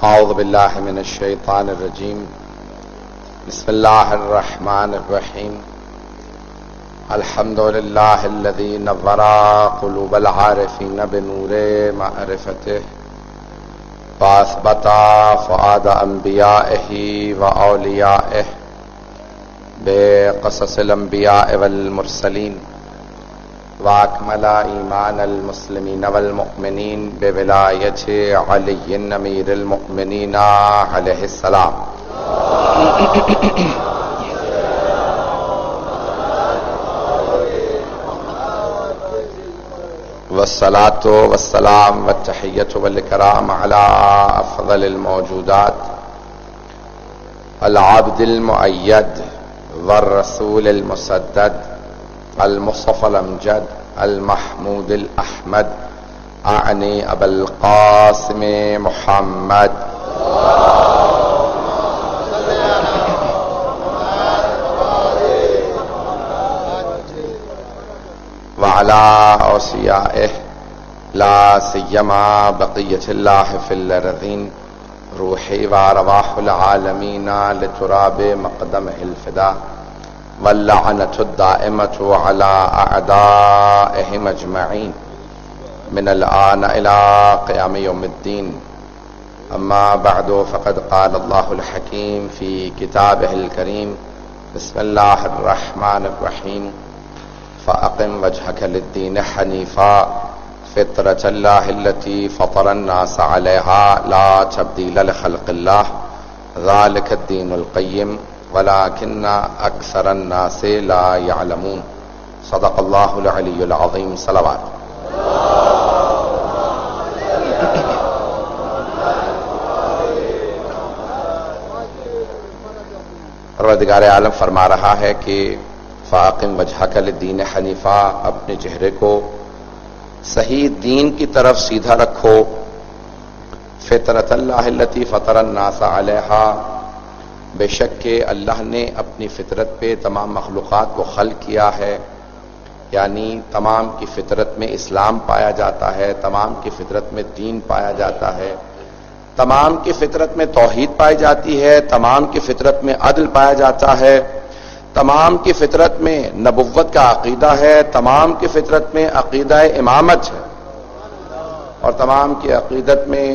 اعوذ باللہ من الشیطان الرجیم بسم اللہ الرحمن الرحیم الحمد للہ الذی نور قلوب العارفین بنور معرفتہ واثبت فؤاد انبیائہ واولیائہ بقصص الانبیاء والمرسلین واکمل ایمان المسلمین والمؤمنین بولایت علی امیر المؤمنین علیہ السلام والصلاة والسلام والتحیۃ والاکرام علی افضل الموجودات العبد المؤید والرسول المسدد المصطفى الامجد المحمود الاحمد اعنی ابا القاسم محمد وعلى اوصیائه لا سیما بقیۃ اللہ فی الارضین روحی وارواح العالمین لتراب مقدمہ الفدا واللعنة الدائمة على أعدائهم أجمعين من الآن إلى قيام يوم الدين أما بعد فقد قال الله الحكيم في كتابه الكريم بسم الله الرحمن الرحيم فأقم وجهك للدين حنيفا فطرة الله التي فطر الناس عليها لا تبديل لخلق الله ذلك الدين القيم ولكن اکثر الناس لا يعلمون صدق اللہ العلی العظیم صلوات پروردگار عالم فرما رہا ہے کہ فاقم وجہک للدین حنیفا، اپنے چہرے کو صحیح دین کی طرف سیدھا رکھو، فطرت اللہ التی فطر الناس علیہا، بے شک کہ اللہ نے اپنی فطرت پہ تمام مخلوقات کو خلق کیا ہے، یعنی تمام کی فطرت میں اسلام پایا جاتا ہے، تمام کی فطرت میں دین پایا جاتا ہے، تمام کی فطرت میں توحید پائی جاتی ہے، تمام کی فطرت میں عدل پایا جاتا ہے، تمام کی فطرت میں نبوت کا عقیدہ ہے، تمام کی فطرت میں عقیدہ امامت ہے، اور تمام کی عقیدت میں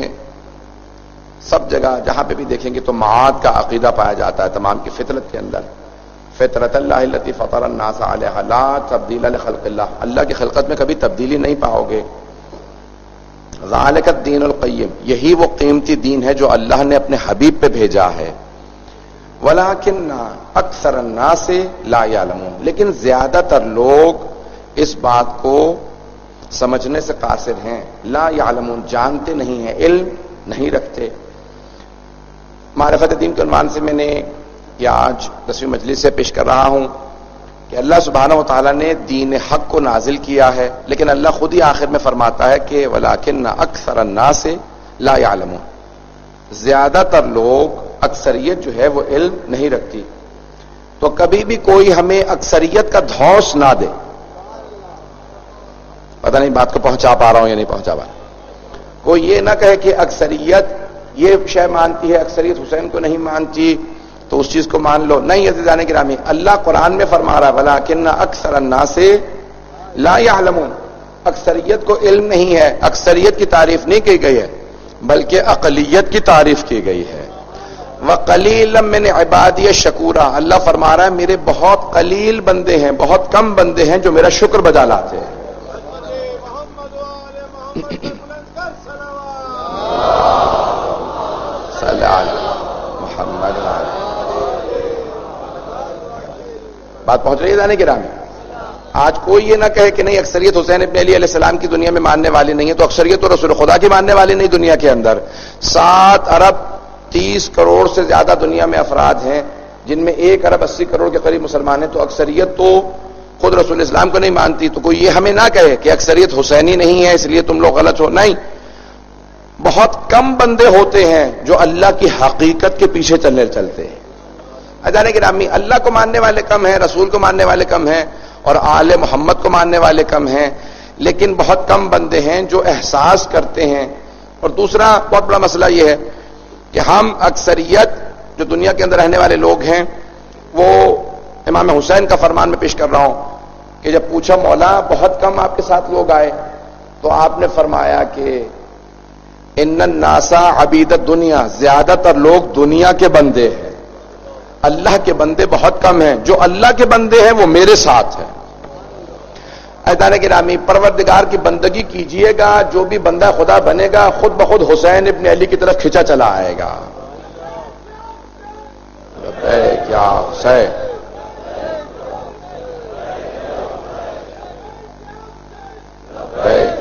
سب جگہ جہاں پہ بھی دیکھیں گے تو معاد کا عقیدہ پایا جاتا ہے تمام کی فطرت کے اندر۔ فطرت اللہ التی فطر الناس علیہا لا تبدیل لخلق اللہ، اللہ کی خلقت میں کبھی تبدیلی نہیں پاؤ گے۔ ذالک الدین القیم، یہی وہ قیمتی دین ہے جو اللہ نے اپنے حبیب پہ بھیجا ہے۔ ولکن اکثر الناس لا یعلمون، لیکن زیادہ تر لوگ اس بات کو سمجھنے سے قاصر ہیں، لا یعلمون، جانتے نہیں ہیں، علم نہیں رکھتے۔ معرفت دین کے عنوان سے میں نے یہ آج 10ویں مجلس سے پیش کر رہا ہوں کہ اللہ سبحانہ و تعالیٰ نے دین حق کو نازل کیا ہے، لیکن اللہ خود ہی آخر میں فرماتا ہے کہ وَلَكِنَّ أَكْثَرَ النَّاسِ لَا يَعْلَمُونَ، زیادہ تر لوگ، اکثریت جو ہے وہ علم نہیں رکھتی۔ تو کبھی بھی کوئی ہمیں اکثریت کا دھوس نہ دے، پتہ نہیں بات کو پہنچا پا رہا ہوں یا نہیں پہنچا پا رہا، کوئی یہ نہ کہے کہ اکثریت یہ شے مانتی ہے، اکثریت حسین کو نہیں مانتی تو اس چیز کو مان لو۔ نہیں عزیزان گرامی، اللہ قرآن میں فرما رہا ہے وَلَكِنَّ أَكْثَرَ النَّاسِ لَا يَعْلَمُونَ، اکثریت کو علم نہیں ہے، اکثریت کی تعریف نہیں کی گئی ہے بلکہ اقلیت کی تعریف کی گئی ہے۔ وَقَلِيلًا مِّنْ عِبَادِيَ الشَّكُورَ، اللہ فرما رہا ہے میرے بہت قلیل بندے ہیں، بہت کم بندے ہیں جو میرا شکر بجا لاتے ہیں۔ محمد بات پہنچ رہی ہے جانے گرامی؟ آج کوئی یہ نہ کہے کہ نہیں اکثریت حسین ابن علی علیہ السلام کی دنیا میں ماننے والی نہیں ہے، تو اکثریت تو رسول خدا کی ماننے والی نہیں دنیا کے اندر۔ 7 ارب 30 کروڑ سے زیادہ دنیا میں افراد ہیں، جن میں 1 ارب 80 کروڑ کے قریب مسلمان ہیں، تو اکثریت تو خود رسول اسلام کو نہیں مانتی، تو کوئی یہ ہمیں نہ کہے کہ اکثریت حسینی نہیں ہے اس لیے تم لوگ غلط ہو۔ نہیں، بہت کم بندے ہوتے ہیں جو اللہ کی حقیقت کے پیچھے چلتے ہیں۔ اجانے گرامی، اللہ کو ماننے والے کم ہیں، رسول کو ماننے والے کم ہیں، اور آل محمد کو ماننے والے کم ہیں، لیکن بہت کم بندے ہیں جو احساس کرتے ہیں۔ اور دوسرا بہت بڑا مسئلہ یہ ہے کہ ہم اکثریت جو دنیا کے اندر رہنے والے لوگ ہیں، وہ امام حسین کا فرمان میں پیش کر رہا ہوں کہ جب پوچھا مولا بہت کم آپ کے ساتھ لوگ آئے، تو آپ نے فرمایا کہ ان الناس عبید الدنیا، زیادہ تر لوگ دنیا کے بندے ہیں، اللہ کے بندے بہت کم ہیں، جو اللہ کے بندے ہیں وہ میرے ساتھ ہیں۔ عزیزان گرامی، پروردگار کی بندگی کیجئے گا، جو بھی بندہ خدا بنے گا خود بخود حسین ابن علی کی طرف کھینچا چلا آئے گا۔ کیا حسین،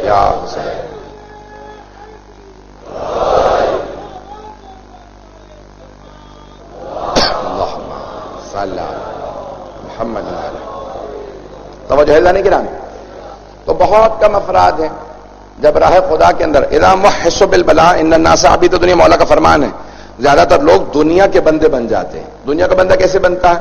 کیا حسین، اللہم صلی علی محمد۔ توجہ ہے لانے گرامی، تو بہت کم افراد ہیں جب راہ خدا کے اندر اذا محس بالبلاء ان الناس عبید الدنیا، مولا کا فرمان ہے، زیادہ تر لوگ دنیا کے بندے بن جاتے ہیں۔ دنیا کا بندہ کیسے بنتا ہے؟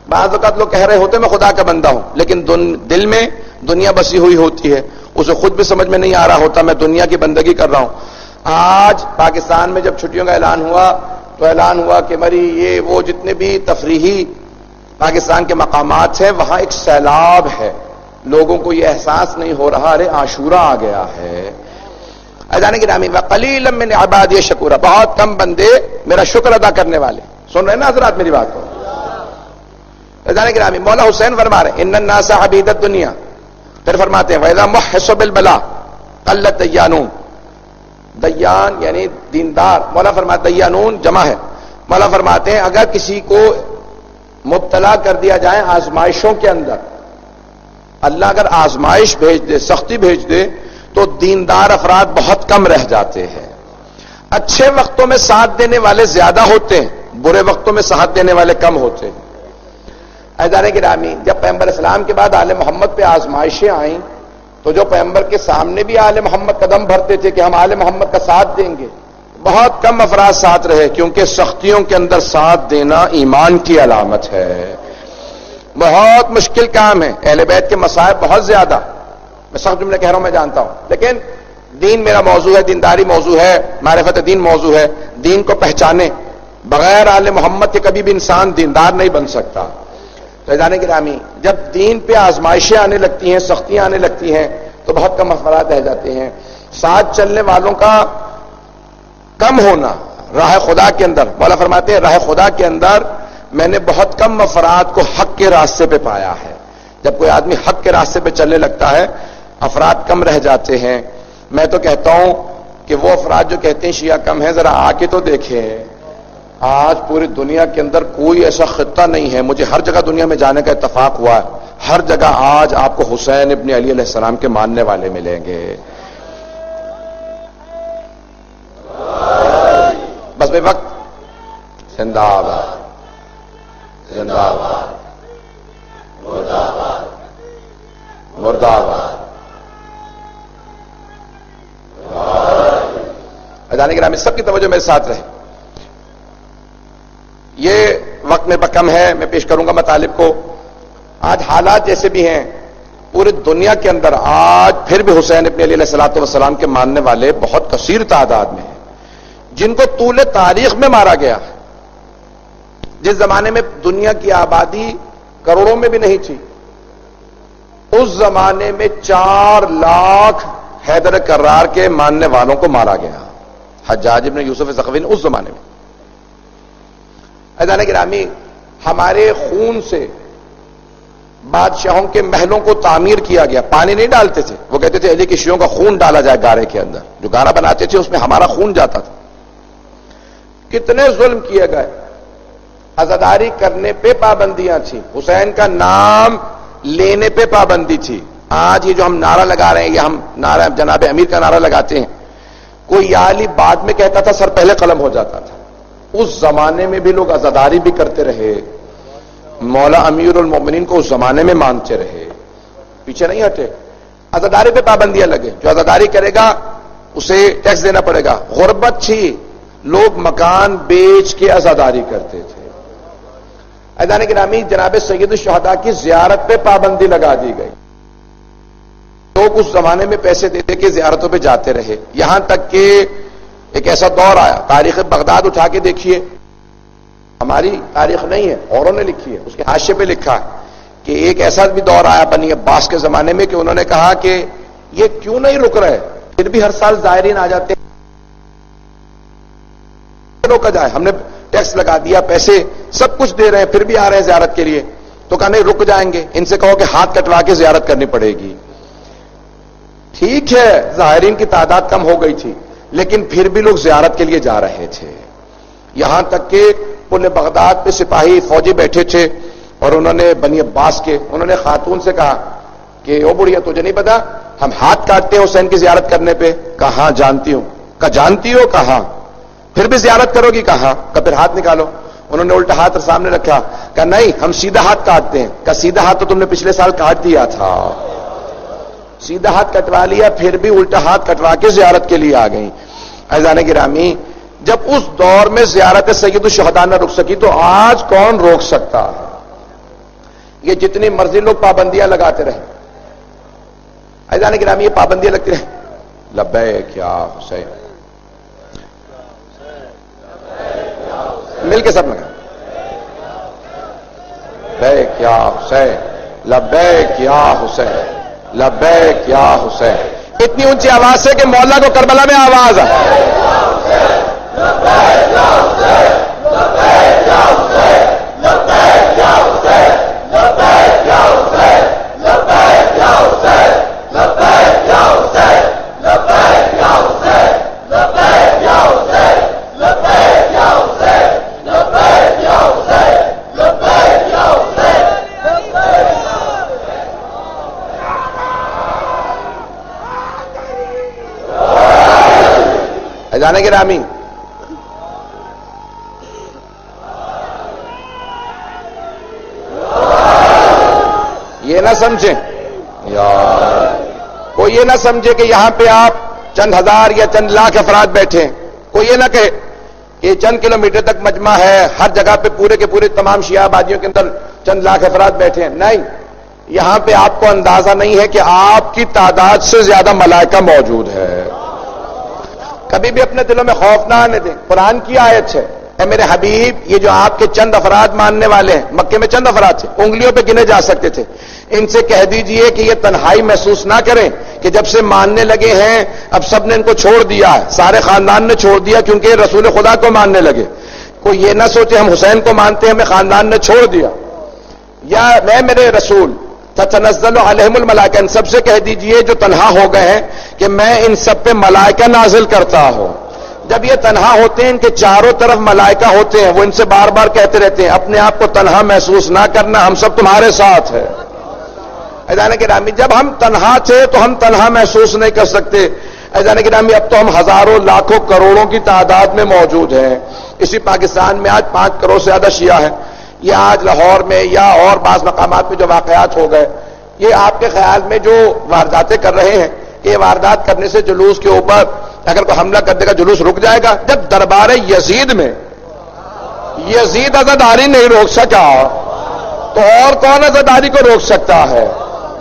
بعض اوقات لوگ کہہ رہے ہوتے میں خدا کا بندہ ہوں، لیکن دل میں دنیا بسی ہوئی ہوتی ہے، اسے خود بھی سمجھ میں نہیں آ رہا ہوتا میں دنیا کی بندگی کر رہا ہوں۔ آج پاکستان میں جب چھٹیوں کا اعلان ہوا تو اعلان ہوا کہ مری یہ وہ جتنے بھی تفریحی پاکستان کے مقامات ہیں وہاں ایک سیلاب ہے، لوگوں کو یہ احساس نہیں ہو رہا ارے عاشورہ آ گیا ہے۔ عزیزان گرامی، وقلیلا من عبادی الشکور، بہت کم بندے میرا شکر ادا کرنے والے۔ سن رہے ہیں نا حضرات میری بات کو؟ عزیزان گرامی، مولا حسین فرما رہے ہیں ان الناس عبید الدنیا، پھر فرماتے ہیں وَإِذَا مُحِّسُ بِالْبَلَاءِ قَلَّتْ دَيَّانُونَ، دیان یعنی دیندار، مولا فرماتے دیانون جمع ہے۔ مولا فرماتے ہیں اگر کسی کو مبتلا کر دیا جائے آزمائشوں کے اندر، اللہ اگر آزمائش بھیج دے، سختی بھیج دے، تو دیندار افراد بہت کم رہ جاتے ہیں۔ اچھے وقتوں میں ساتھ دینے والے زیادہ ہوتے ہیں، برے وقتوں میں ساتھ دینے والے کم ہوتے ہیں۔ عزیزان گرامی، جب پیغمبر اسلام کے بعد آل محمد پہ آزمائشیں آئیں تو جو پیغمبر کے سامنے بھی آل محمد قدم بھرتے تھے کہ ہم آل محمد کا ساتھ دیں گے، بہت کم افراد ساتھ رہے، کیونکہ سختیوں کے اندر ساتھ دینا ایمان کی علامت ہے۔ بہت مشکل کام ہے، اہل بیت کے مصائب بہت زیادہ، میں سخت جملے کہہ رہا ہوں میں جانتا ہوں، لیکن دین میرا موضوع ہے، دینداری موضوع ہے، معرفت دین موضوع ہے۔ دین کو پہچانے بغیر آل محمد کے کبھی بھی انسان دیندار نہیں بن سکتا۔ تو عزیزان گرامی، جب دین پہ آزمائشیں آنے لگتی ہیں، سختیاں آنے لگتی ہیں، تو بہت کم افراد رہ جاتے ہیں۔ ساتھ چلنے والوں کا کم ہونا راہ خدا کے اندر، مولا فرماتے ہیں راہ خدا کے اندر میں نے بہت کم افراد کو حق کے راستے پہ پایا ہے۔ جب کوئی آدمی حق کے راستے پہ چلنے لگتا ہے افراد کم رہ جاتے ہیں۔ میں تو کہتا ہوں کہ وہ افراد جو کہتے ہیں شیعہ کم ہے، ذرا آ کے تو دیکھیں، آج پوری دنیا کے اندر کوئی ایسا خطہ نہیں ہے، مجھے ہر جگہ دنیا میں جانے کا اتفاق ہوا ہے، ہر جگہ آج آپ کو حسین ابن علی علیہ السلام کے ماننے والے ملیں گے۔ بس بے وقت زندہ باد، زندہ باد، مردہ آباد، مردہ آباد۔ عزیزان گرامی، سب کی توجہ میرے ساتھ رہے۔ یہ وقت میرے پاس کم ہے، میں پیش کروں گا مطالب کو۔ آج حالات جیسے بھی ہیں پوری دنیا کے اندر، آج پھر بھی حسین ابن علی علیہ السلام کے ماننے والے بہت کثیر تعداد میں ہیں، جن کو طول تاریخ میں مارا گیا۔ جس زمانے میں دنیا کی آبادی کروڑوں میں بھی نہیں تھی، اس زمانے میں 4 لاکھ حیدر کرار کے ماننے والوں کو مارا گیا، حجاج ابن یوسف ثقفی نے اس زمانے میں۔ عزیزان گرامی، ہمارے خون سے بادشاہوں کے محلوں کو تعمیر کیا گیا، پانی نہیں ڈالتے تھے، وہ کہتے تھے علی کے شیعوں کا خون ڈالا جائے گارے کے اندر، جو گارا بناتے تھے اس میں ہمارا خون جاتا تھا۔ کتنے ظلم کیے گئے، عزاداری کرنے پہ پابندیاں تھیں، حسین کا نام لینے پہ پابندی تھی۔ آج یہ جو ہم نعرہ لگا رہے ہیں، یہ ہم نعرہ جناب امیر کا نعرہ لگاتے ہیں، کوئی یا علی بعد میں کہتا تھا، سر پہلے قلم ہو جاتا تھا۔ اس زمانے میں بھی لوگ عزاداری بھی کرتے رہے، مولا امیر المومنین کو اس زمانے میں مانتے رہے، پیچھے نہیں ہٹے۔ عزاداری پہ پابندیاں لگے، جو عزاداری کرے گا اسے ٹیکس دینا پڑے گا۔ غربت تھی، لوگ مکان بیچ کے عزاداری کرتے تھے۔ عزیزان گرامی، جناب سید الشہداء کی زیارت پہ پابندی لگا دی گئی، لوگ اس زمانے میں پیسے دے دے کے زیارتوں پہ جاتے رہے، یہاں تک کہ ایک ایسا دور آیا، تاریخ بغداد اٹھا کے دیکھیے، ہماری تاریخ نہیں ہے، اوروں نے لکھی ہے، اس کے حاشیے پہ لکھا ہے کہ ایک ایسا بھی دور آیا بنی عباس کے زمانے میں کہ انہوں نے کہا کہ یہ کیوں نہیں رک رہے، پھر بھی ہر سال زائرین آ جاتے ہیں، روکا جائے، ہم نے ٹیکس لگا دیا، پیسے سب کچھ دے رہے ہیں، پھر بھی آ رہے ہیں زیارت کے لیے، تو کہا نہیں رک جائیں گے، ان سے کہو کہ ہاتھ کٹوا کے زیارت کرنی پڑے گی۔ ٹھیک ہے، زائرین کی تعداد کم ہو گئی تھی، لیکن پھر بھی لوگ زیارت کے لیے جا رہے تھے، یہاں تک کہ پل بغداد پہ سپاہی فوجی بیٹھے تھے اور انہوں نے بنی عباس کے، انہوں نے خاتون سے کہا کہ او بڑھیا تجھے نہیں پتا ہم ہاتھ کاٹتے ہیں حسین کی زیارت کرنے پہ؟ کہاں جانتی ہوں، کہا جانتی ہو، کہاں پھر بھی زیارت کرو گی؟ کہاں، کہ پھر ہاتھ نکالو۔ انہوں نے الٹا ہاتھ سامنے رکھا، کہا نہیں ہم سیدھا ہاتھ کاٹتے ہیں، کہا سیدھا ہاتھ تو تم نے پچھلے سال کاٹ دیا تھا، سیدھا ہاتھ کٹوا لیا، پھر بھی الٹا ہاتھ کٹوا کے زیارت کے لیے آ گئی۔ عزیزان گرامی، جب اس دور میں زیارت سید الشہداء نہ رک سکی تو آج کون روک سکتا ہے؟ یہ جتنی مرضی لوگ پابندیاں لگاتے رہے، عزیزان گرامی یہ پابندیاں لگتی رہے، لبیک یا حسین، مل کے سب لگا لبیک یا حسین، لبیک یا حسین، لبیک یا حسین، اتنی اونچی آواز سے کہ مولا کو کربلا میں آواز آئے، جانے گرامی یہ نہ سمجھیں یار، کوئی یہ نہ سمجھے کہ یہاں پہ آپ چند ہزار یا چند لاکھ افراد بیٹھے ہیں، کوئی یہ نہ کہے کہ چند کلومیٹر تک مجمع ہے، ہر جگہ پہ پورے کے پورے تمام شیعہ آبادیوں کے اندر چند لاکھ افراد بیٹھے ہیں، نہیں، یہاں پہ آپ کو اندازہ نہیں ہے کہ آپ کی تعداد سے زیادہ ملائکہ موجود ہے۔ کبھی بھی اپنے دلوں میں خوف نہ آنے دیں، قرآن کی آیت ہے، اے میرے حبیب یہ جو آپ کے چند افراد ماننے والے ہیں، مکے میں چند افراد تھے، انگلیوں پہ گنے جا سکتے تھے، ان سے کہہ دیجئے کہ یہ تنہائی محسوس نہ کریں کہ جب سے ماننے لگے ہیں اب سب نے ان کو چھوڑ دیا ہے، سارے خاندان نے چھوڑ دیا کیونکہ رسول خدا کو ماننے لگے۔ کوئی یہ نہ سوچے ہم حسین کو مانتے ہیں ہمیں خاندان نے چھوڑ دیا، یا میں میرے رسول تتنزل علیہم الملائکہ، ان سب سے کہہ دیجئے جو تنہا ہو گئے ہیں کہ میں ان سب پہ ملائکہ نازل کرتا ہوں۔ جب یہ تنہا ہوتے ہیں ان کے چاروں طرف ملائکہ ہوتے ہیں، وہ ان سے بار بار کہتے رہتے ہیں اپنے آپ کو تنہا محسوس نہ کرنا، ہم سب تمہارے ساتھ ہیں۔ عزیزان گرامی جب ہم تنہا تھے تو ہم تنہا محسوس نہیں کر سکتے، عزیزان گرامی اب تو ہم ہزاروں لاکھوں کروڑوں کی تعداد میں موجود ہیں۔ اسی پاکستان میں آج 5 کروڑ سے زیادہ شیعہ ہیں، یہ آج لاہور میں یا اور بعض مقامات میں جو واقعات ہو گئے، یہ آپ کے خیال میں جو وارداتیں کر رہے ہیں، یہ واردات کرنے سے جلوس کے اوپر اگر کوئی حملہ کر دے گا جلوس رک جائے گا؟ جب دربار یزید میں یزید عزاداری نہیں روک سکا تو اور کون عزاداری کو روک سکتا ہے؟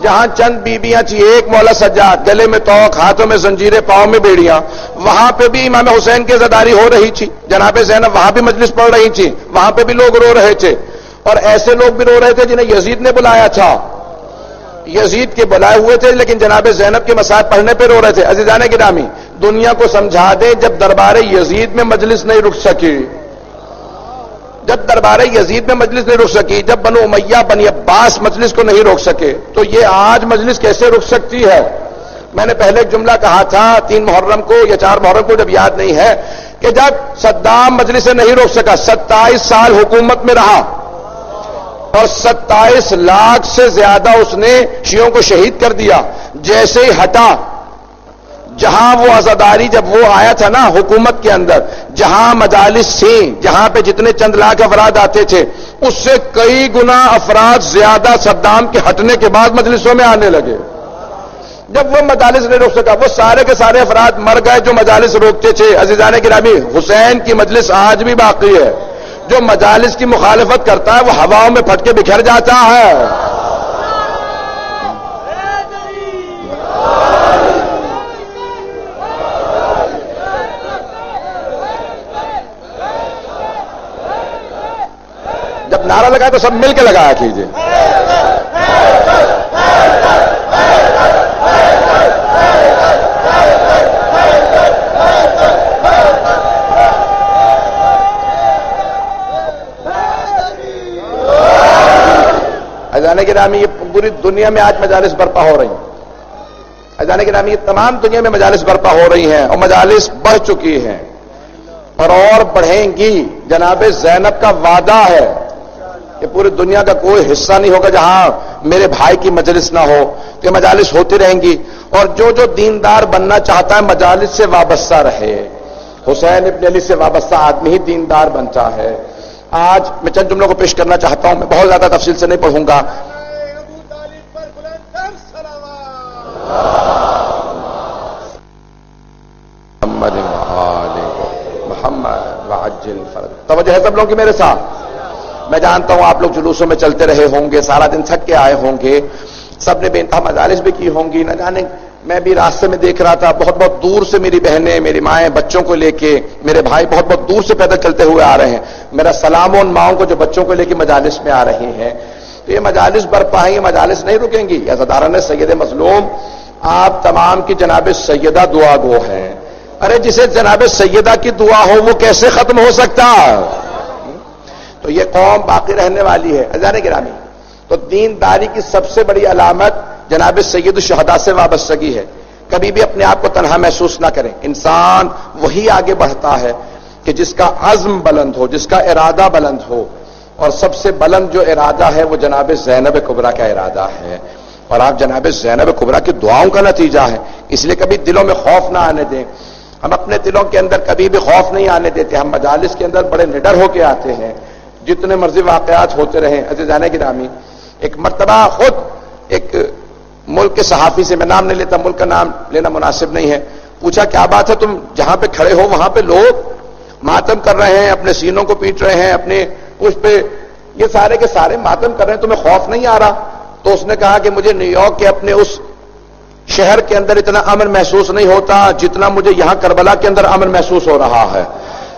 جہاں چند بیبیاں تھیں، ایک مولا سجاد، گلے میں توق، ہاتھوں میں زنجیریں، پاؤں میں بیڑیاں، وہاں پہ بھی امام حسین کی عزاداری ہو رہی تھی، جناب زینب وہاں بھی مجلس پڑھ رہی تھی، وہاں پہ بھی لوگ رو رہے تھے، اور ایسے لوگ بھی رو رہے تھے جنہیں یزید نے بلایا تھا، یزید کے بلائے ہوئے تھے لیکن جناب زینب کے مصائب پڑھنے پہ رو رہے تھے۔ عزیزان گرامی دنیا کو سمجھا دیں جب دربار یزید میں مجلس نہیں رک سکی، جب دربار یزید میں مجلس نہیں رک سکی، جب بنو امیہ بنی عباس مجلس کو نہیں روک سکے، تو یہ آج مجلس کیسے رک سکتی ہے؟ میں نے پہلے ایک جملہ کہا تھا 3 محرم کو یا 4 محرم کو، جب یاد نہیں ہے، کہ جب صدام مجلس سے نہیں روک سکا، 27 سال حکومت میں رہا اور 27 لاکھ سے زیادہ اس نے شیعوں کو شہید کر دیا، جیسے ہی ہٹا، جہاں وہ عزاداری جب وہ آیا تھا نا حکومت کے اندر، جہاں مجالس تھیں، جہاں پہ جتنے چند لاکھ افراد آتے تھے، اس سے کئی گنا افراد زیادہ صدام کے ہٹنے کے بعد مجلسوں میں آنے لگے۔ جب وہ مجالس نہیں روک سکا، وہ سارے کے سارے افراد مر گئے جو مجالس روکتے تھے۔ عزیزان گرامی حسین کی مجلس آج بھی باقی ہے، جو مجالس کی مخالفت کرتا ہے وہ ہواؤں میں پھٹ کے بکھر جاتا ہے۔ نعرہ لگائے تو سب مل کے لگایا کیجیے. اذان گرامی یہ پوری دنیا میں آج مجالس برپا ہو رہی ہیں. اذان گرامی یہ تمام دنیا میں مجالس برپا ہو رہی ہیں اور مجالس بڑھ چکی ہیں اور بڑھیں گی. جناب زینب کا وعدہ ہے کہ پوری دنیا کا کوئی حصہ نہیں ہوگا جہاں میرے بھائی کی مجلس نہ ہو. کہ مجالس ہوتی رہیں گی اور جو دیندار بننا چاہتا ہے مجالس سے وابستہ رہے. حسین ابن علی سے وابستہ آدمی ہی دیندار بنتا ہے. آج میں چند جملوں کو پیش کرنا چاہتا ہوں. میں بہت زیادہ تفصیل سے نہیں پڑھوں گا. توجہ ہے سب لوگوں کی میرے ساتھ. میں جانتا ہوں آپ لوگ جلوسوں میں چلتے رہے ہوں گے, سارا دن تھک کے آئے ہوں گے, سب نے بے انتہا مجالس بھی کی ہوں گی. نہ جانے میں بھی راستے میں دیکھ رہا تھا بہت بہت دور سے میری بہنیں, میری مائیں بچوں کو لے کے, میرے بھائی بہت بہت دور سے پیدل چلتے ہوئے آ رہے ہیں. میرا سلام ان ماؤں کو جو بچوں کو لے کے مجالس میں آ رہی ہیں. تو یہ مجالس برپا ہیں, یہ مجالس نہیں رکیں گی. یا صدارت سید مظلوم آپ تمام کی جناب سیدہ دعا گو ہیں. ارے جسے جناب سیدہ کی دعا ہو وہ کیسے ختم ہو سکتا؟ تو یہ قوم باقی رہنے والی ہے. اذان گرامی تو دینداری کی سب سے بڑی علامت جناب سید الشہداء سے وابستگی ہے. کبھی بھی اپنے آپ کو تنہا محسوس نہ کریں. انسان وہی آگے بڑھتا ہے کہ جس کا عزم بلند ہو, جس کا ارادہ بلند ہو. اور سب سے بلند جو ارادہ ہے وہ جناب زینب کبریٰ کا ارادہ ہے. اور آپ جناب زینب کبریٰ کی دعاؤں کا نتیجہ ہے. اس لیے کبھی دلوں میں خوف نہ آنے دیں. ہم اپنے دلوں کے اندر کبھی بھی خوف نہیں آنے دیتے. ہم مجالس کے اندر بڑے نڈر ہو کے آتے ہیں. جتنے مرضی واقعات ہوتے رہیں. عزیزان گرامی ایک مرتبہ خود ایک ملک کے صحافی سے, میں نام نہیں لیتا, ملک کا نام لینا مناسب نہیں ہے, پوچھا کیا بات ہے تم جہاں پہ کھڑے ہو وہاں پہ لوگ ماتم کر رہے ہیں, اپنے سینوں کو پیٹ رہے ہیں, اپنے اس پہ یہ سارے کے سارے ماتم کر رہے ہیں, تمہیں خوف نہیں آ رہا؟ تو اس نے کہا کہ مجھے نیو یارک کے اپنے اس شہر کے اندر اتنا امن محسوس نہیں ہوتا جتنا مجھے یہاں کربلا کے اندر امن محسوس ہو رہا ہے.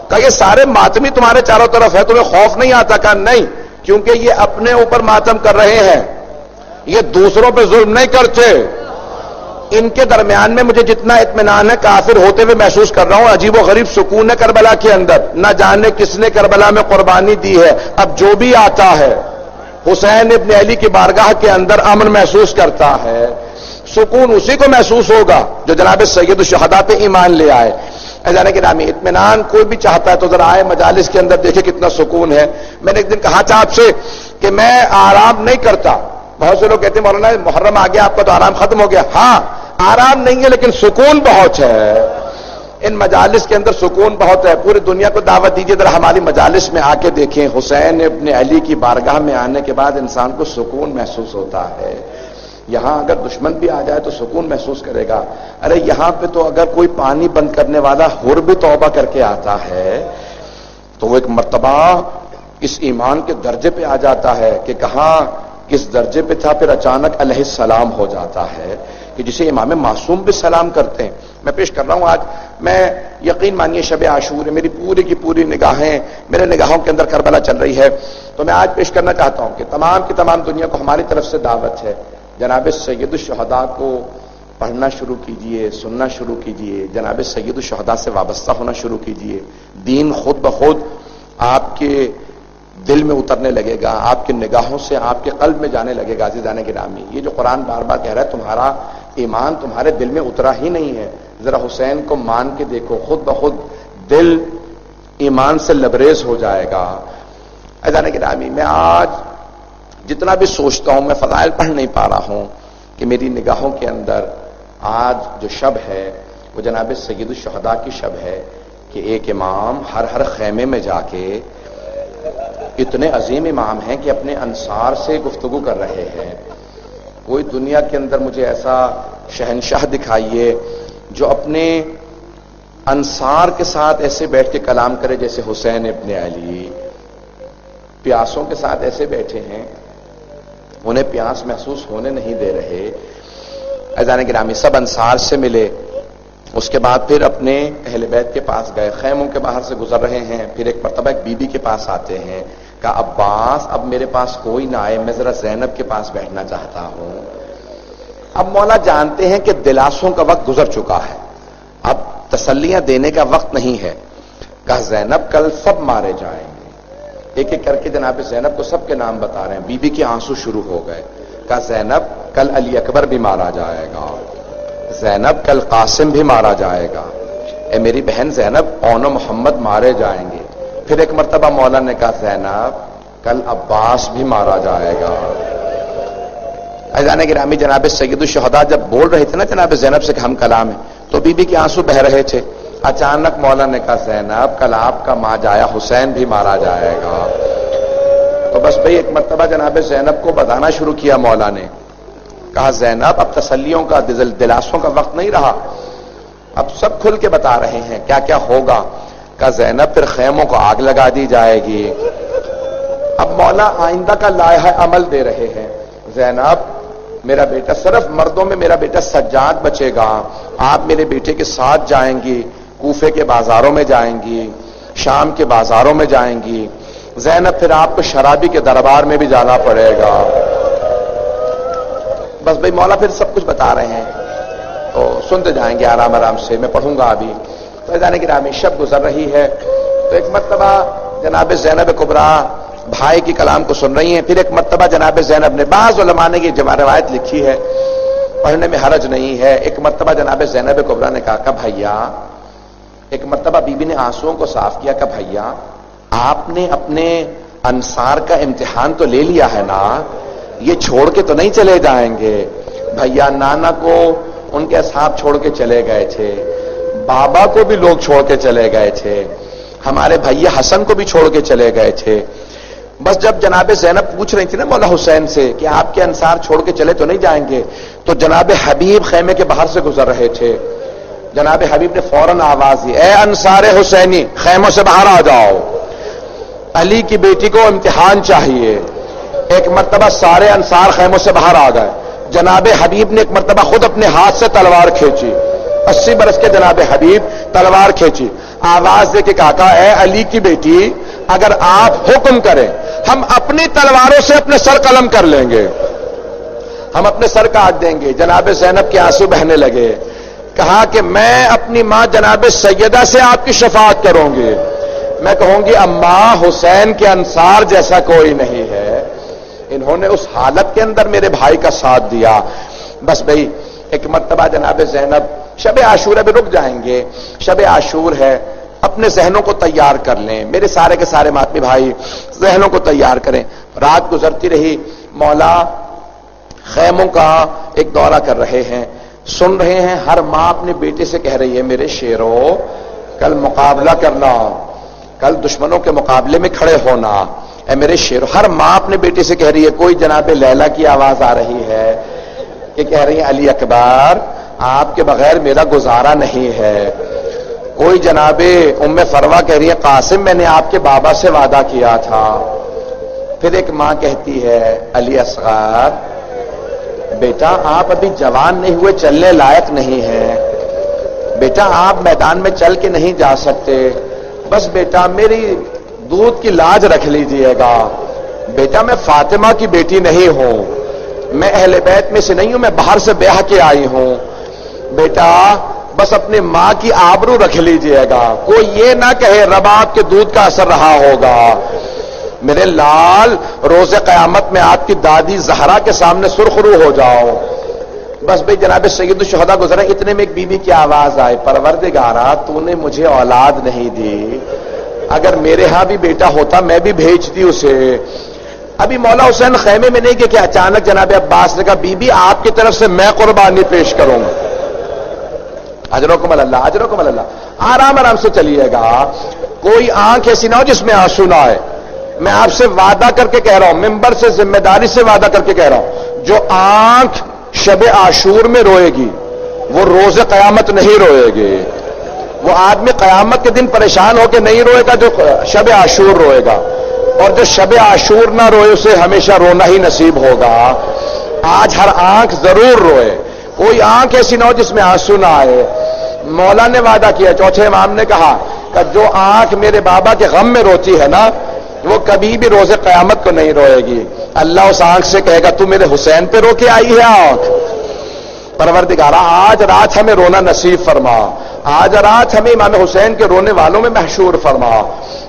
کہا یہ سارے ماتمی تمہارے چاروں طرف ہے, تمہیں خوف نہیں آتا؟ کہا نہیں, کیونکہ یہ اپنے اوپر ماتم کر رہے ہیں, یہ دوسروں پہ ظلم نہیں کرتے. ان کے درمیان میں مجھے جتنا اطمینان ہے کافر ہوتے ہوئے محسوس کر رہا ہوں. عجیب و غریب سکون ہے کربلا کے اندر. نہ جانے کس نے کربلا میں قربانی دی ہے. اب جو بھی آتا ہے حسین ابن علی کی بارگاہ کے اندر امن محسوس کرتا ہے, سکون اسی کو محسوس ہوگا جو جناب سید الشہداء پہ ایمان لے آئے. اذان گرامی اطمینان کوئی بھی چاہتا ہے تو ذرا آئے مجالس کے اندر دیکھے کتنا سکون ہے. میں نے ایک دن کہا تھا آپ سے کہ میں آرام نہیں کرتا. بہت سے لوگ کہتے ہیں مولانا محرم آ گیا آپ کا تو آرام ختم ہو گیا. ہاں آرام نہیں ہے لیکن سکون بہت ہے. ان مجالس کے اندر سکون بہت ہے. پوری دنیا کو دعوت دیجیے ذرا ہماری مجالس میں آ کے دیکھیں. حسین ابن علی کی بارگاہ میں آنے کے بعد انسان کو سکون محسوس ہوتا ہے. یہاں اگر دشمن بھی آ جائے تو سکون محسوس کرے گا. ارے یہاں پہ تو اگر کوئی پانی بند کرنے والا حر بھی توبہ کر کے آتا ہے تو وہ ایک مرتبہ اس ایمان کے درجے پہ آ جاتا ہے کہ کہاں کس درجے پہ تھا, پھر اچانک علیہ السلام ہو جاتا ہے کہ جسے امام معصوم بھی سلام کرتے ہیں. میں پیش کر رہا ہوں آج, میں یقین مانیے شب عاشور ہے, میری پوری کی پوری نگاہیں میرے نگاہوں کے اندر کربلا چل رہی ہے. تو میں آج پیش کرنا چاہتا ہوں کہ تمام کی تمام دنیا کو ہماری طرف سے دعوت ہے. جناب سید الشہداء کو پڑھنا شروع کیجئے, سننا شروع کیجئے, جناب سید الشہداء سے وابستہ ہونا شروع کیجئے. دین خود بخود آپ کے دل میں اترنے لگے گا, آپ کی نگاہوں سے آپ کے قلب میں جانے لگے گا. عزیزان گرامی یہ جو قرآن بار بار کہہ رہا ہے تمہارا ایمان تمہارے دل میں اترا ہی نہیں ہے, ذرا حسین کو مان کے دیکھو, خود بخود دل ایمان سے لبریز ہو جائے گا. عزیزان گرامی میں آج جتنا بھی سوچتا ہوں, میں فضائل پڑھ نہیں پا رہا ہوں کہ میری نگاہوں کے اندر آج جو شب ہے وہ جناب سید الشہداء کی شب ہے کہ ایک امام ہر خیمے میں جا کے, اتنے عظیم امام ہیں کہ اپنے انصار سے گفتگو کر رہے ہیں. کوئی دنیا کے اندر مجھے ایسا شہنشاہ دکھائیے جو اپنے انصار کے ساتھ ایسے بیٹھ کے کلام کرے جیسے حسین ابن علی پیاسوں کے ساتھ ایسے بیٹھے ہیں, انہیں پیاس محسوس ہونے نہیں دے رہے. اذان گرامی سب انصار سے ملے, اس کے بعد پھر اپنے اہل بیت کے پاس گئے، خیموں کے باہر سے گزر رہے ہیں، پھر ایک مرتبہ ایک بی بی کے پاس آتے ہیں، کہا عباس اب میرے پاس کوئی نہ آئے، میں ذرا زینب کے پاس بیٹھنا چاہتا ہوں۔ اب مولا جانتے ہیں کہ دلاسوں کا وقت گزر چکا ہے، اب تسلیاں دینے کا وقت نہیں ہے۔ کہا زینب کل سب مارے جائیں گے، ایک ایک کر کے جناب زینب کو سب کے نام بتا رہے ہیں، بی بی کے آنسو شروع ہو گئے۔ کہا زینب کل علی اکبر بھی مارا جائے گا، زینب کل قاسم بھی مارا جائے گا، اے میری بہن زینب اون و محمد مارے جائیں گے۔ پھر ایک مرتبہ مولا نے کہا زینب کل عباس بھی مارا جائے گا۔ عزیزان گرامی، جناب سید الشہداء جب بول رہے تھے نا جناب زینب سے کہ ہم کلام ہیں، تو بی بی کے آنسو بہ رہے تھے۔ اچانک مولا نے کہا زینب کل آپ کا ماں جایا حسین بھی مارا جائے گا۔ تو بس بھئی ایک مرتبہ جناب زینب کو بتانا شروع کیا مولا نے، کہا زینب اب تسلیوں کا دلاسوں کا وقت نہیں رہا، اب سب کھل کے بتا رہے ہیں کیا کیا ہوگا۔ کہا زینب پھر خیموں کو آگ لگا دی جائے گی۔ اب مولا آئندہ کا لائحہ عمل دے رہے ہیں، زینب میرا بیٹا صرف مردوں میں میرا بیٹا سجاد بچے گا، آپ میرے بیٹے کے ساتھ جائیں گی، کوفے کے بازاروں میں جائیں گی، شام کے بازاروں میں جائیں گی، زینب پھر آپ کو شرابی کے دربار میں بھی جانا پڑے گا۔ بس بھئی مولا پھر سب کچھ بتا رہے ہیں، تو سنتے جائیں گے آرام آرام سے، میں پڑھوں گا ابھی۔ تو جانے کی رامی شب گزر رہی ہے، تو ایک مرتبہ جناب زینب کبریٰ بھائی کی کلام کو سن رہی ہیں۔ پھر ایک مرتبہ جناب زینب نے، بعض علماء نے یہ روایت لکھی ہے، پڑھنے میں حرج نہیں ہے، ایک مرتبہ جناب زینب کبریٰ نے کہا کہ بھیا، ایک مرتبہ بی بی نے آنسوؤں کو صاف کیا کہ بھیا آپ نے اپنے انصار کا امتحان تو لے لیا ہے نا، یہ چھوڑ کے تو نہیں چلے جائیں گے؟ بھیا نانا کو ان کے اصحاب چھوڑ کے چلے گئے تھے، بابا کو بھی لوگ چھوڑ کے چلے گئے تھے، ہمارے بھیا حسن کو بھی چھوڑ کے چلے گئے تھے۔ بس جب جناب زینب پوچھ رہی تھی نا مولا حسین سے کہ آپ کے انصار چھوڑ کے چلے تو نہیں جائیں گے، تو جناب حبیب خیمے کے باہر سے گزر رہے تھے۔ جناب حبیب نے فوراً آواز دی، اے انصار حسینی خیموں سے باہر آ جاؤ، علی کی بیٹی کو امتحان چاہیے۔ ایک مرتبہ سارے انصار خیموں سے باہر آ گئے۔ جناب حبیب نے ایک مرتبہ خود اپنے ہاتھ سے تلوار کھینچی، 80 برس کے جناب حبیب تلوار کھینچی، آواز دے کے کہا اے علی کی بیٹی اگر آپ حکم کریں ہم اپنی تلواروں سے اپنے سر قلم کر لیں گے، ہم اپنے سر کاٹ دیں گے۔ جناب زینب کے آنسو بہنے لگے، کہا کہ میں اپنی ماں جناب سیدہ سے آپ کی شفاعت کروں گی، میں کہوں گی اماں حسین کے انصار جیسا کوئی نہیں ہے، انہوں نے اس حالت کے اندر میرے بھائی کا ساتھ دیا۔ بس بھئی ایک مرتبہ جناب زینب، شب عاشور بھی رک جائیں گے، شب عاشور ہے، اپنے ذہنوں کو تیار کر لیں، میرے سارے کے سارے ماتمی بھائی ذہنوں کو تیار کریں۔ رات گزرتی رہی، مولا خیموں کا ایک دورہ کر رہے ہیں، سن رہے ہیں، ہر ماں اپنے بیٹے سے کہہ رہی ہے میرے شیرو کل مقابلہ کرنا، کل دشمنوں کے مقابلے میں کھڑے ہونا، اے میرے شیرو۔ ہر ماں اپنے بیٹے سے کہہ رہی ہے، کوئی جناب لیلا کی آواز آ رہی ہے کہ کہہ رہی ہے علی اکبر آپ کے بغیر میرا گزارا نہیں ہے، کوئی جناب ام فروا کہہ رہی ہے قاسم میں نے آپ کے بابا سے وعدہ کیا تھا۔ پھر ایک ماں کہتی ہے علی اصغر بیٹا آپ ابھی جوان نہیں ہوئے، چلنے لائق نہیں ہیں بیٹا، آپ میدان میں چل کے نہیں جا سکتے، بس بیٹا میری دودھ کی لاج رکھ لیجئے گا، بیٹا میں فاطمہ کی بیٹی نہیں ہوں، میں اہل بیت میں سے نہیں ہوں، میں باہر سے بیاہ کے آئی ہوں، بیٹا بس اپنی ماں کی آبرو رکھ لیجئے گا، کوئی یہ نہ کہے رباب کے دودھ کا اثر رہا ہوگا، میرے لال روز قیامت میں آپ کی دادی زہرا کے سامنے سرخرو ہو جاؤ۔ بس بھئی جناب سید الشہداء گزرے، اتنے میں ایک بی بی کی آواز آئے، پروردگارا تو نے مجھے اولاد نہیں دی، اگر میرے ہاں بھی بیٹا ہوتا میں بھی بھیجتی اسے۔ ابھی مولا حسین خیمے میں نہیں کہ اچانک جناب عباس نے کہا بی بی آپ کی طرف سے میں قربانی پیش کروں گا، اجرکم اللہ اجرکم اللہ، آرام آرام سے چلیے گا، کوئی آنکھ ایسی نہ ہو جس میں آنسو نہ آئے، میں آپ سے وعدہ کر کے کہہ رہا ہوں، ممبر سے ذمہ داری سے وعدہ کر کے کہہ رہا ہوں، جو آنکھ شب عاشور میں روئے گی وہ روز قیامت نہیں روئے گی، وہ آدمی قیامت کے دن پریشان ہو کے نہیں روئے گا جو شب عاشور روئے گا، اور جو شب عاشور نہ روئے اسے ہمیشہ رونا ہی نصیب ہوگا۔ آج ہر آنکھ ضرور روئے، کوئی آنکھ ایسی نہ ہو جس میں آنسو نہ آئے۔ مولا نے وعدہ کیا، چوتھے امام نے کہا کہ جو آنکھ میرے بابا کے غم میں روتی ہے نا وہ کبھی بھی روز قیامت کو نہیں روئے گی۔ اللہ اس آنکھ سے کہے گا تو میرے حسین پہ رو کے آئی ہے آنکھ، پروردگارہ آج رات ہمیں رونا نصیب فرما، آج رات ہمیں امام حسین کے رونے والوں میں محشور فرما۔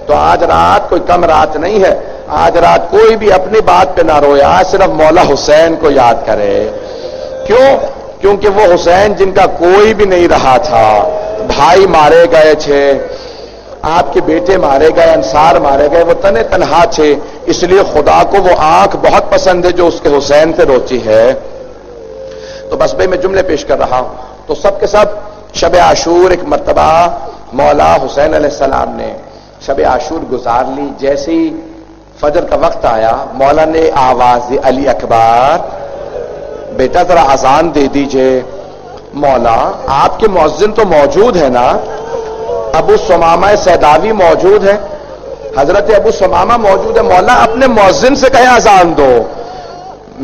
تو آج رات کوئی کم رات نہیں ہے، آج رات کوئی بھی اپنی بات پہ نہ روئے، آج صرف مولا حسین کو یاد کرے۔ کیوں؟ کیونکہ وہ حسین جن کا کوئی بھی نہیں رہا تھا، بھائی مارے گئے تھے، آپ کے بیٹے مارے گئے، انصار مارے گئے، وہ تنے تنہا تھے، اس لیے خدا کو وہ آنکھ بہت پسند ہے جو اس کے حسین پہ روتی ہے۔ تو بس بھائی میں جملے پیش کر رہا ہوں، تو سب کے سب شب عاشور ایک مرتبہ مولا حسین علیہ السلام نے شب عاشور گزار لی۔ جیسے ہی فجر کا وقت آیا مولا نے آواز دی، علی اکبر، بیٹا ذرا اذان دے دیجئے۔ مولا آپ کے مؤذن تو موجود ہے نا، ابو ثمامہ سیداوی موجود ہے، حضرت ابو ثمامہ موجود ہے، مولا اپنے مؤذن سے کہے اذان دو۔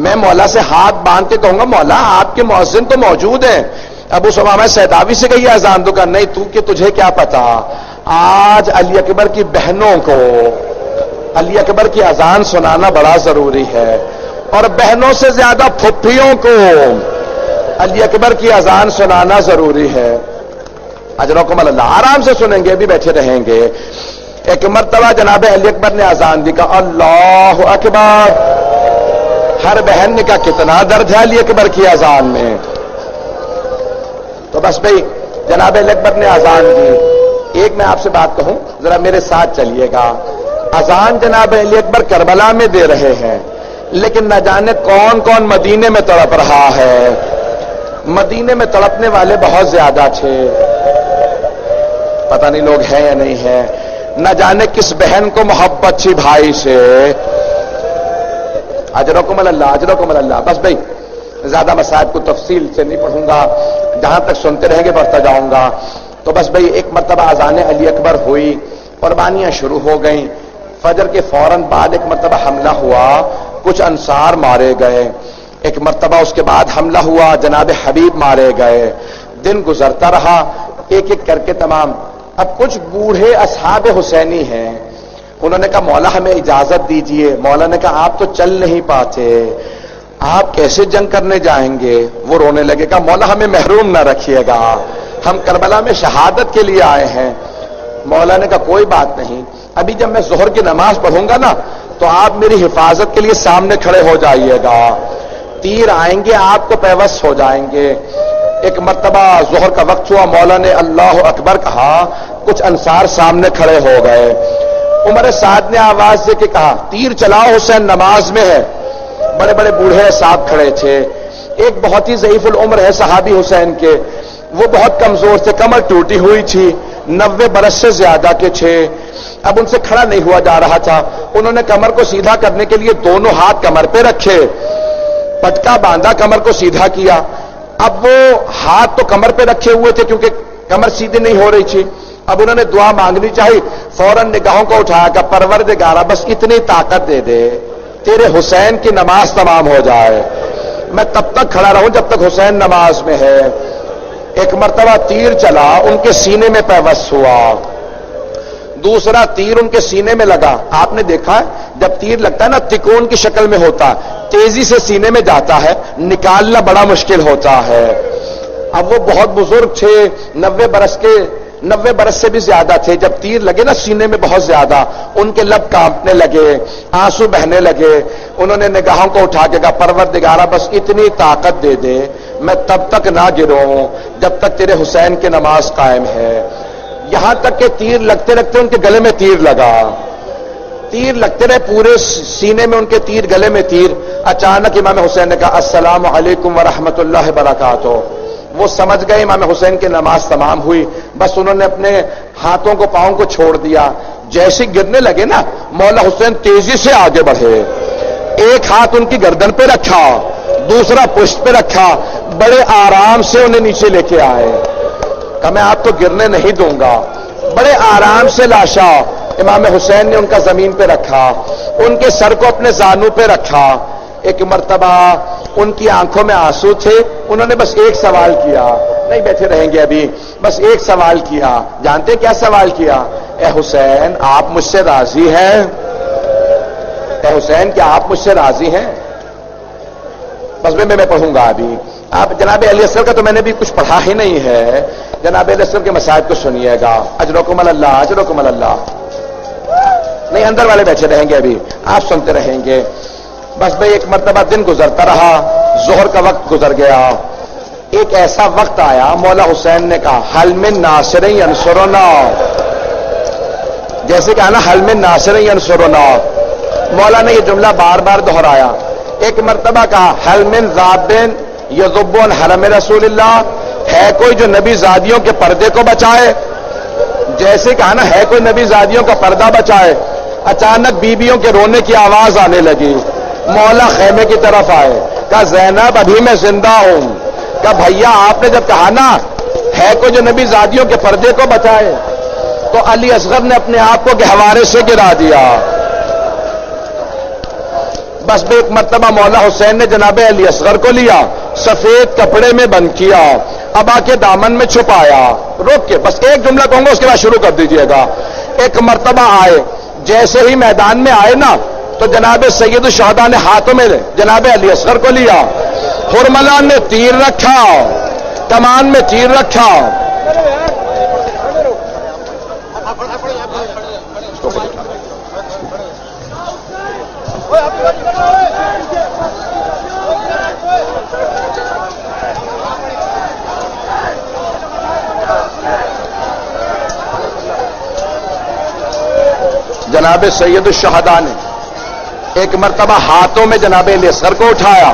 میں مولا سے ہاتھ باندھ کے کہوں گا مولا آپ کے مؤذن تو موجود ہیں، ابو ثمامہ سیداوی سے کہیے اذان دو۔ کا نہیں، تو کہ تجھے کیا پتا، آج علی اکبر کی بہنوں کو علی اکبر کی اذان سنانا بڑا ضروری ہے، اور بہنوں سے زیادہ پھپھیوں کو علی اکبر کی اذان سنانا ضروری ہے۔ اجرکم اللہ، آرام سے سنیں گے، بھی بیٹھے رہیں گے۔ ایک مرتبہ جناب علی اکبر نے اذان دی، کہا اللہ اکبر۔ ہر بہن نے کہا کتنا درد ہے علی اکبر کی اذان میں۔ تو بس بھئی جناب علی اکبر نے اذان دی۔ ایک میں آپ سے بات کہوں، ذرا میرے ساتھ چلیے گا۔ اذان جناب علی اکبر کربلا میں دے رہے ہیں، لیکن نہ جانے کون کون مدینے میں تڑپ رہا ہے۔ مدینے میں تڑپنے والے بہت زیادہ تھے، پتہ نہیں لوگ ہیں یا نہیں ہیں، نہ جانے کس بہن کو محبت تھی بھائی سے۔ اجرکم اللہ، اجرکم اللہ۔ بس بھئی زیادہ مسائل کو تفصیل سے نہیں پڑھوں گا، جہاں تک سنتے رہیں گے پڑھتا جاؤں گا۔ تو بس بھئی ایک مرتبہ اذان علی اکبر ہوئی، قربانیاں شروع ہو گئیں۔ فجر کے فوراً بعد ایک مرتبہ حملہ ہوا، کچھ انصار مارے گئے۔ ایک مرتبہ اس کے بعد حملہ ہوا، جناب حبیب مارے گئے۔ دن گزرتا رہا، ایک ایک کر کے تمام۔ اب کچھ بوڑھے اصحاب حسینی ہیں، انہوں نے کہا مولا ہمیں اجازت دیجئے۔ مولا نے کہا آپ تو چل نہیں پاتے، آپ کیسے جنگ کرنے جائیں گے؟ وہ رونے لگے، کہا مولا ہمیں محروم نہ رکھیے گا، ہم کربلا میں شہادت کے لیے آئے ہیں۔ مولا نے کہا کوئی بات نہیں، ابھی جب میں ظہر کی نماز پڑھوں گا نا تو آپ میری حفاظت کے لیے سامنے کھڑے ہو جائیے گا، تیر آئیں گے آپ کو پیوست ہو جائیں گے۔ ایک مرتبہ ظہر کا وقت ہوا، مولا نے اللہ اکبر کہا، کچھ انصار سامنے کھڑے ہو گئے۔ عمر سعد نے آواز دے کے کہا تیر چلاؤ، حسین نماز میں ہے۔ بڑے بڑے بوڑھے صاحب کھڑے تھے، ایک بہت ہی ضعیف العمر ہے صحابی حسین کے، وہ بہت کمزور تھے، کمر ٹوٹی ہوئی تھی، 90 برس سے زیادہ کے تھے، اب ان سے کھڑا نہیں ہوا جا رہا تھا۔ انہوں نے کمر کو سیدھا کرنے کے لیے دونوں ہاتھ کمر پہ رکھے، پٹکا باندھا، کمر کو سیدھا کیا۔ اب وہ ہاتھ تو کمر پہ رکھے ہوئے تھے کیونکہ کمر سیدھی نہیں ہو رہی تھی، اب انہوں نے دعا مانگنی چاہی، فوراً نگاہوں کو اٹھایا کہ پروردگارہ بس اتنی طاقت دے دے تیرے حسین کی نماز تمام ہو جائے، میں تب تک کھڑا رہوں جب تک حسین نماز میں ہے۔ ایک مرتبہ تیر چلا، ان کے سینے میں پیوست ہوا، دوسرا تیر ان کے سینے میں لگا۔ آپ نے دیکھا ہے جب تیر لگتا ہے نا تکون کی شکل میں ہوتا، تیزی سے سینے میں جاتا ہے، نکالنا بڑا مشکل ہوتا ہے۔ اب وہ بہت بزرگ تھے، 90 برس سے بھی زیادہ تھے، جب تیر لگے نا سینے میں بہت زیادہ، ان کے لب کانپنے لگے، آنسو بہنے لگے۔ انہوں نے نگاہوں کو اٹھا کے کہا پروردگارہ بس اتنی طاقت دے دے میں تب تک نہ گروں جب تک تیرے حسین کی نماز قائم ہے۔ یہاں تک کہ تیر لگتے لگتے ان کے گلے میں تیر لگا، تیر لگتے رہے پورے سینے میں ان کے تیر، گلے میں تیر۔ اچانک امام حسین نے کہا السلام علیکم ورحمۃ اللہ وبرکاتہ۔ وہ سمجھ گئے امام حسین کی نماز تمام ہوئی، بس انہوں نے اپنے ہاتھوں کو پاؤں کو چھوڑ دیا۔ جیسے گرنے لگے نا مولا حسین تیزی سے آگے بڑھے، ایک ہاتھ ان کی گردن پہ رکھا، دوسرا پشت پہ رکھا، بڑے آرام سے انہیں نیچے لے کے آئے، کہ میں آپ کو گرنے نہیں دوں گا۔ بڑے آرام سے لاشا امام حسین نے ان کا زمین پہ رکھا، ان کے سر کو اپنے زانو پہ رکھا۔ ایک مرتبہ ان کی آنکھوں میں آنسو تھے، انہوں نے بس ایک سوال کیا نہیں بیٹھے رہیں گے ابھی. بس ایک سوال کیا. جانتے کیا سوال کیا؟ اے حسین آپ مجھ سے راضی ہیں؟ اے حسین کیا آپ مجھ سے راضی ہیں؟ بس میں پڑھوں گا ابھی. آپ جناب علی اصغر کا تو میں نے بھی کچھ پڑھا ہی نہیں ہے. جناب علی اصغر کے مسائل کو سنیے گا. اجرکم اللہ اجرکم اللہ. نہیں اندر والے بیٹھے رہیں گے ابھی, آپ سنتے رہیں گے. بس بھائی ایک مرتبہ دن گزرتا رہا, ظہر کا وقت گزر گیا. ایک ایسا وقت آیا مولا حسین نے کہا حل من ناصر ینصرنا, جیسے کہا نا حل من ناصر ینصرنا. مولا نے یہ جملہ بار بار دہرایا. ایک مرتبہ کہا حل من ذابن یذبون حرم رسول اللہ, ہے کوئی جو نبی زادیوں کے پردے کو بچائے. جیسے کہا نا ہے کوئی نبی زادیوں کا پردہ بچائے. اچانک بیویوں کے رونے کی آواز آنے لگی. مولا خیمے کی طرف آئے, کہا زینب ابھی میں زندہ ہوں. کہا بھیا آپ نے جب کہا نا ہے کوئی جو نبی زادیوں کے پردے کو بچائے, تو علی اصغر نے اپنے آپ کو گہوارے سے گرا دیا. بس بھی ایک مرتبہ مولا حسین نے جناب علی اصغر کو لیا, سفید کپڑے میں بند کیا, ابا کے دامن میں چھپایا. روک کے بس ایک جملہ کہوں گا, اس کے بعد شروع کر دیجئے گا. ایک مرتبہ آئے, جیسے ہی میدان میں آئے نا تو جناب سید الشہداء نے ہاتھوں میں جناب علی اصغر کو لیا. حرملہ نے تیر رکھا, کمان میں تیر رکھا. جناب سید الشہداء نے ایک مرتبہ ہاتھوں میں جناب علی اصغر کو اٹھایا.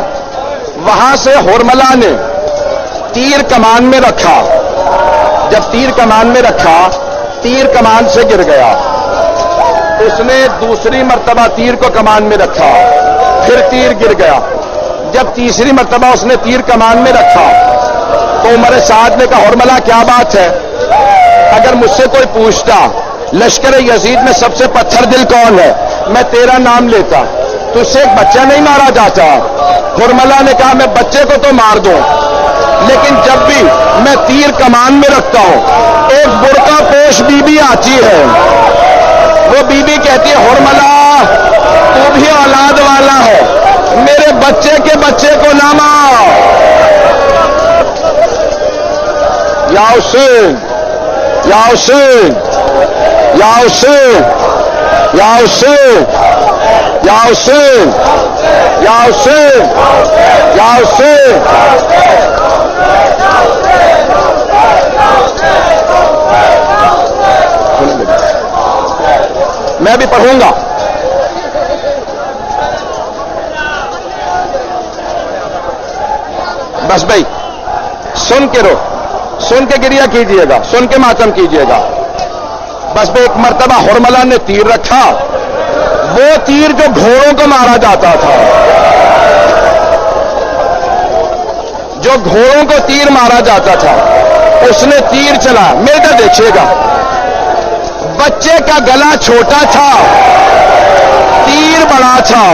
وہاں سے حرملہ نے تیر کمان میں رکھا. جب تیر کمان میں رکھا, تیر کمان سے گر گیا. اس نے دوسری مرتبہ تیر کو کمان میں رکھا, پھر تیر گر گیا. جب تیسری مرتبہ اس نے تیر کمان میں رکھا تو عمر سعد نے کہا حرملہ کیا بات ہے؟ اگر مجھ سے کوئی پوچھتا لشکر یزید میں سب سے پتھر دل کون ہے, میں تیرا نام لیتا, تو اس سے ایک بچہ نہیں مارا جاتا. حرملہ نے کہا میں بچے کو تو مار دوں, لیکن جب بھی میں تیر کمان میں رکھتا ہوں ایک برقع پوش بی بی آتی ہے, وہ بی بی کہتی ہے حرملہ تو بھی اولاد والا ہے, میرے بچے کے بچے کو نہ مار. یا حسین یا حسین یا حسین یا حسین یا حسین یا حسین یا حسین. میں بھی پڑھوں گا. بس بھائی سن کے رو, سن کے گریہ کیجئے گا, سن کے ماتم کیجئے گا. بس بھائی ایک مرتبہ حرملہ نے تیر رکھا, وہ تیر جو گھوڑوں کو مارا جاتا تھا, جو گھوڑوں کو تیر مارا جاتا تھا, اس نے تیر چلا. میرے ادھر دیکھیے گا, بچے کا گلا چھوٹا تھا, تیر بڑا تھا.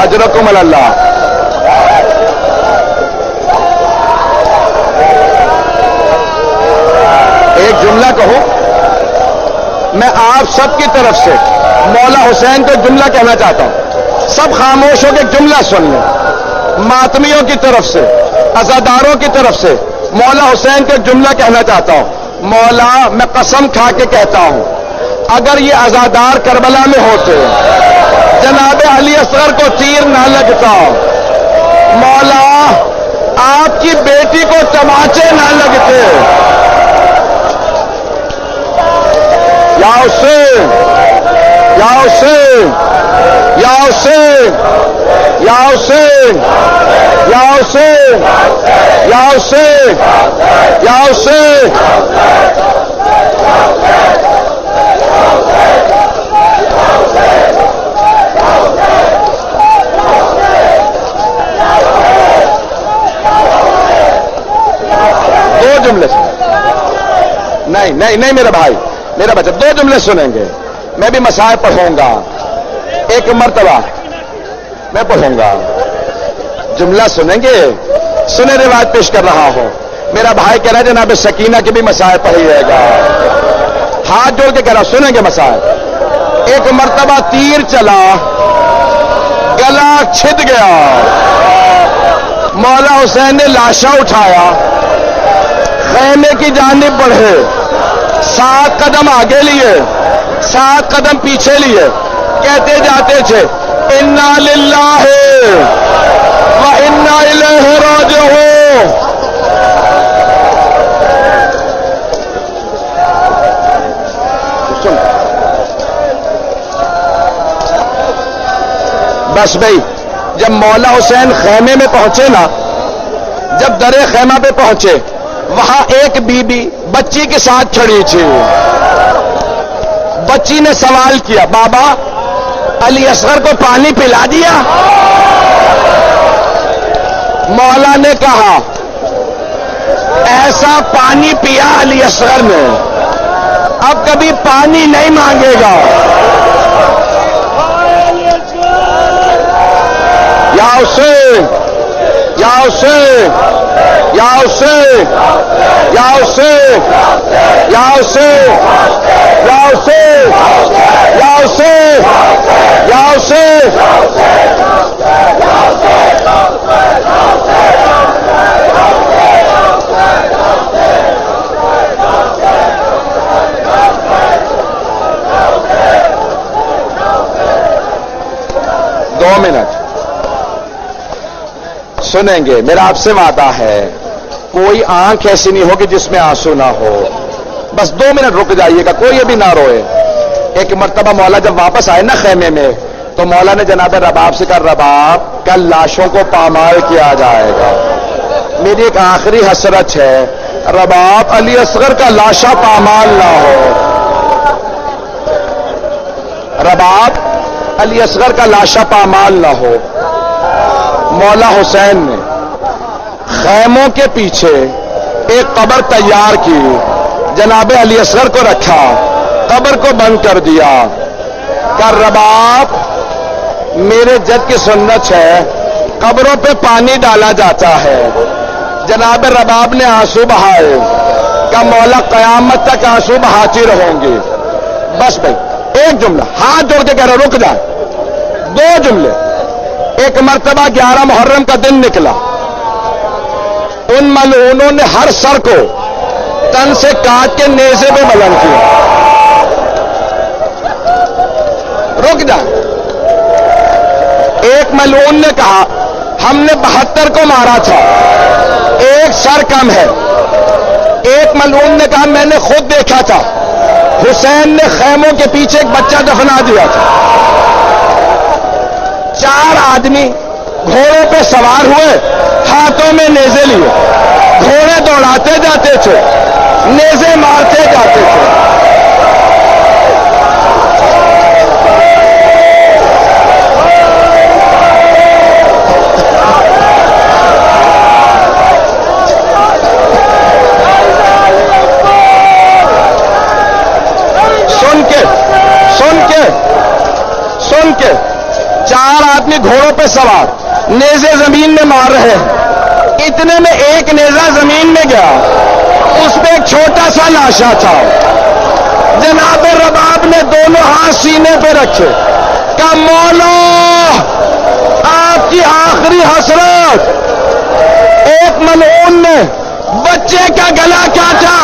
اجرکم اللہ. ایک جملہ کہوں, میں آپ سب کی طرف سے مولا حسین کو جملہ کہنا چاہتا ہوں. سب خاموش ہو کے ایک جملہ سن لیں. ماتمیوں کی طرف سے, عزاداروں کی طرف سے مولا حسین کو ایک جملہ کہنا چاہتا ہوں. مولا میں قسم کھا کے کہتا ہوں, اگر یہ عزادار کربلا میں ہوتے جناب علی اصغر کو تیر نہ لگتا, مولا آپ کی بیٹی کو تماچے نہ لگتے. یا حسین یا حسین یا حسین یا حسین یا حسین یا حسین یا حسین. دو جملے نہیں میرا بھائی, میرا بچہ, دو جملے سنیں گے, میں بھی مسائل پڑھوں گا. ایک مرتبہ میں پڑھوں گا، جملہ سنیں گے، سنیں روایت پیش کر رہا ہوں. میرا بھائی کہہ رہا ہے جناب سکینہ کے بھی مسائل پڑھیے گا، ہاتھ جوڑ کے کہہ رہا سنیں گے مسائل. ایک مرتبہ تیر چلا، گلا چھد گیا، مولا حسین نے لاشا اٹھایا، خیمے کی جانب بڑھے، 7 قدم آگے لیے، 7 قدم پیچھے لیے، کہتے جاتے تھے انا للہ و انا الیہ راجعون. بس بھائی جب مولا حسین خیمے میں پہنچے نا، جب درے خیمہ پہ پہنچے، وہاں ایک بی بی بچی کے ساتھ کھڑی تھی. بچی نے سوال کیا بابا علی اصغر کو پانی پلا دیا؟ مولا نے کہا ایسا پانی پیا علی اصغر نے اب کبھی پانی نہیں مانگے گا. یا حسین یا حسین یا حسین یا حسین یا حسین یا حسین یا حسین یا حسین. 2 منٹ سنیں گے. میرا آپ سے وعدہ ہے کوئی آنکھ ایسی نہیں ہوگی جس میں آنسو نہ ہو. بس 2 منٹ رک جائیے گا، کوئی ابھی نہ روئے. ایک مرتبہ مولا جب واپس آئے نا خیمے میں، تو مولا نے جناب رباب سے کہا رباب کل لاشوں کو پامال کیا جائے گا. میری ایک آخری حسرت ہے، رباب علی اصغر کا لاشا پامال نہ ہو. رباب علی اصغر کا لاشا پامال نہ ہو. مولا حسین نے خیموں کے پیچھے ایک قبر تیار کی، جناب علی اصغر کو رکھا، قبر کو بند کر دیا. کہ رباب میرے جد کی سنت ہے قبروں پہ پانی ڈالا جاتا ہے. جناب رباب نے آنسو بہائے کہ مولا قیامت تک آنسو بہاتی رہوں گی. بس بھائی ایک جملہ ہاتھ جوڑ کے کہہ رہا رک جائے. 2 جملے. ایک مرتبہ 11 محرم کا دن نکلا، ان ملعونوں نے ہر سر کو تن سے کاٹ کے نیزے پہ ملن کیا. رک جا. ایک ملعون نے کہا ہم نے 72 کو مارا تھا، ایک سر کم ہے. ایک ملعون نے کہا میں نے خود دیکھا تھا حسین نے خیموں کے پیچھے ایک بچہ دفنا دیا تھا. 4 آدمی گھوڑوں پہ سوار ہوئے، ہاتھوں میں نیزے لیے، گھوڑے دوڑاتے جاتے تھے، نیزے مارتے جاتے تھے. سن کے 4 آدمی گھوڑوں پہ سوار نیزے زمین میں مار رہے ہیں. اتنے میں ایک نیزہ زمین میں گیا، اس میں ایک چھوٹا سا لاشا تھا. جناب رباب نے دونوں ہاتھ سینے پہ رکھے کہ مولا آپ کی آخری حسرت. ایک ملعون نے بچے کا گلا کاٹا.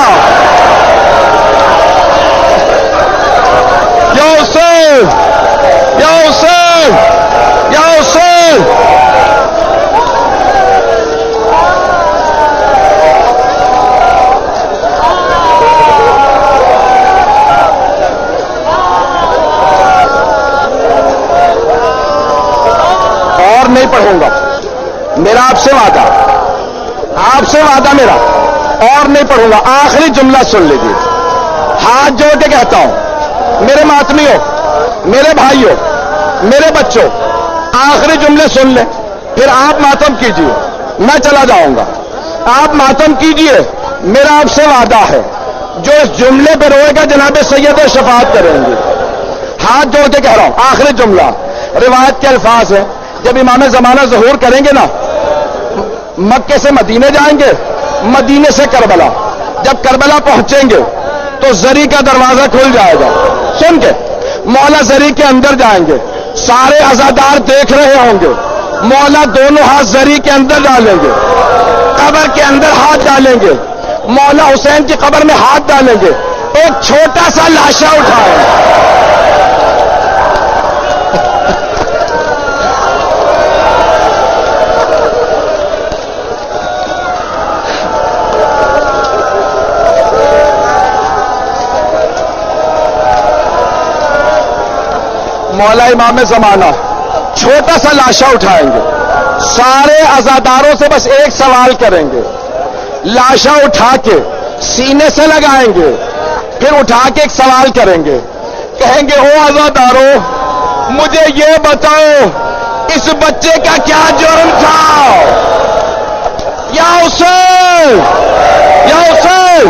یا حسین یا حسین یا حسین. اور نہیں پڑھوں گا، میرا آپ سے وعدہ، آپ سے وعدہ میرا، اور نہیں پڑھوں گا. آخری جملہ سن لیجیے، ہاتھ جوڑ کے کہتا ہوں میرے ماتمیوں، میرے بھائیوں، میرے بچوں، آخری جملے سن لیں، پھر آپ ماتم کیجیے، میں چلا جاؤں گا. آپ ماتم کیجیے، میرا آپ سے وعدہ ہے جو اس جملے پہ روئے گا جناب سید شفاعت کریں گے. ہاتھ جوڑ کے کہہ رہا ہوں آخری جملہ، روایت کے الفاظ ہیں، جب امام زمانہ ظہور کریں گے نا، مکے سے مدینے جائیں گے، مدینے سے کربلا، جب کربلا پہنچیں گے تو زری کا دروازہ کھل جائے گا، سن کے مولا زری کے اندر جائیں گے، سارے عزادار دیکھ رہے ہوں گے، مولا دونوں ہاتھ زری کے اندر ڈالیں گے، قبر کے اندر ہاتھ ڈالیں گے، مولا حسین کی قبر میں ہاتھ ڈالیں گے، ایک چھوٹا سا لاشا اٹھائیں گے، مولا امام زمانہ چھوٹا سا لاشا اٹھائیں گے، سارے عزاداروں سے بس ایک سوال کریں گے، لاشا اٹھا کے سینے سے لگائیں گے، پھر اٹھا کے ایک سوال کریں گے، کہیں گے او عزادارو مجھے یہ بتاؤ اس بچے کا کیا جرم تھا؟ یا حسین یا حسین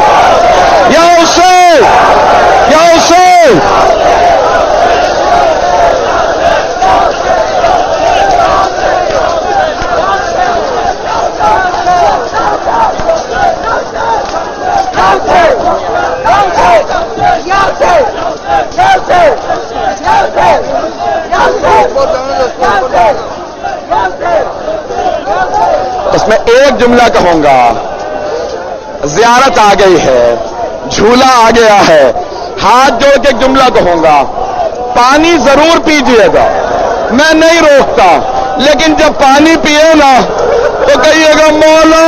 یا حسین یا حسین، اس میں ایک جملہ کہوں گا، زیارت آ گئی ہے، جھولا آ گیا ہے، ہاتھ جوڑ کے ایک جملہ کہوں گا، پانی ضرور پیجیے گا، میں نہیں روکتا، لیکن جب پانی پیے نا تو کہیے گا مولا